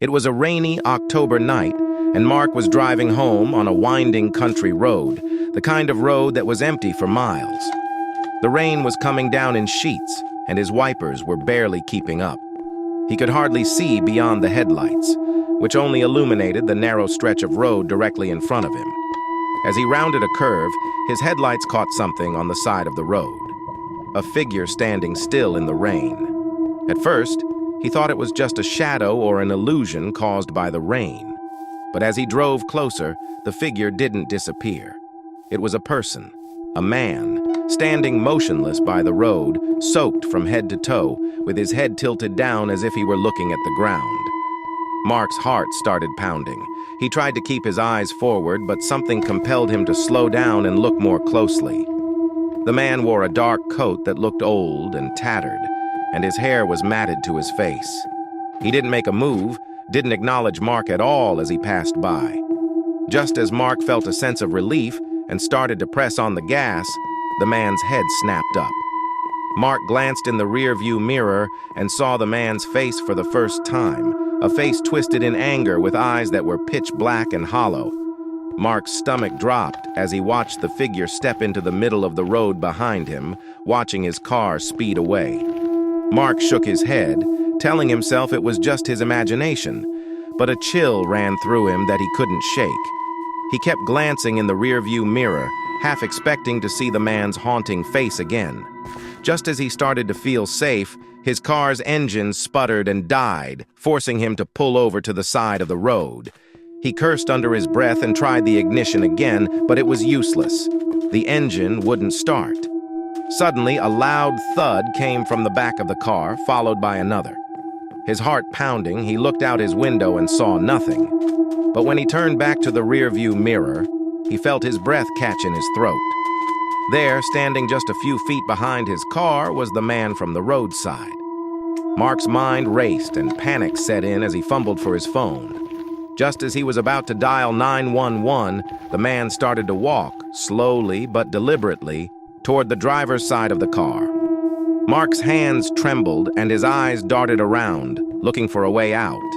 It was a rainy October night, and Mark was driving home on a winding country road, the kind of road that was empty for miles. The rain was coming down in sheets, and his wipers were barely keeping up. He could hardly see beyond the headlights, which only illuminated the narrow stretch of road directly in front of him. As he rounded a curve, his headlights caught something on the side of the road. A figure standing still in the rain. At first, he thought it was just a shadow or an illusion caused by the rain. But as he drove closer, the figure didn't disappear. It was a person, a man, standing motionless by the road, soaked from head to toe, with his head tilted down as if he were looking at the ground. Mark's heart started pounding. He tried to keep his eyes forward, but something compelled him to slow down and look more closely. The man wore a dark coat that looked old and tattered, and his hair was matted to his face. He didn't make a move, didn't acknowledge Mark at all as he passed by. Just as Mark felt a sense of relief and started to press on the gas, the man's head snapped up. Mark glanced in the rearview mirror and saw the man's face for the first time, a face twisted in anger with eyes that were pitch black and hollow. Mark's stomach dropped as he watched the figure step into the middle of the road behind him, watching his car speed away. Mark shook his head, telling himself it was just his imagination, but a chill ran through him that he couldn't shake. He kept glancing in the rearview mirror, half expecting to see the man's haunting face again. Just as he started to feel safe, his car's engine sputtered and died, forcing him to pull over to the side of the road. He cursed under his breath and tried the ignition again, but it was useless. The engine wouldn't start. Suddenly, a loud thud came from the back of the car, followed by another. His heart pounding, he looked out his window and saw nothing. But when he turned back to the rearview mirror, he felt his breath catch in his throat. There, standing just a few feet behind his car, was the man from the roadside. Mark's mind raced and panic set in as he fumbled for his phone. Just as he was about to dial 911, the man started to walk, slowly but deliberately, toward the driver's side of the car. Mark's hands trembled and his eyes darted around, looking for a way out.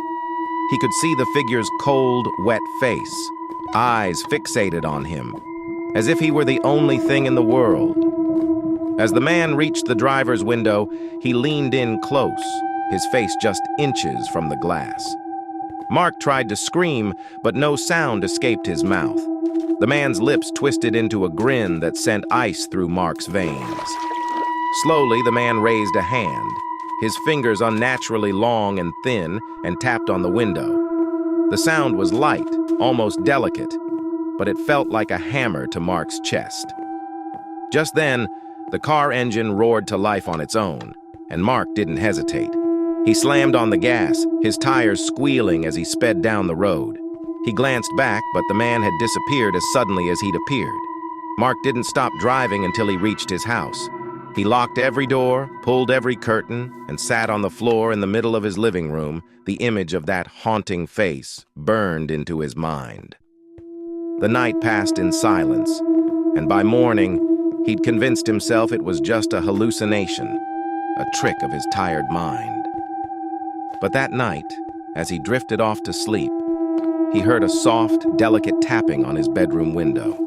He could see the figure's cold, wet face, eyes fixated on him, as if he were the only thing in the world. As the man reached the driver's window, he leaned in close, his face just inches from the glass. Mark tried to scream, but no sound escaped his mouth. The man's lips twisted into a grin that sent ice through Mark's veins. Slowly, the man raised a hand, his fingers unnaturally long and thin, and tapped on the window. The sound was light, almost delicate, but it felt like a hammer to Mark's chest. Just then, the car engine roared to life on its own, and Mark didn't hesitate. He slammed on the gas, his tires squealing as he sped down the road. He glanced back, but the man had disappeared as suddenly as he'd appeared. Mark didn't stop driving until he reached his house. He locked every door, pulled every curtain, and sat on the floor in the middle of his living room, the image of that haunting face burned into his mind. The night passed in silence, and by morning, he'd convinced himself it was just a hallucination, a trick of his tired mind. But that night, as he drifted off to sleep, he heard a soft, delicate tapping on his bedroom window.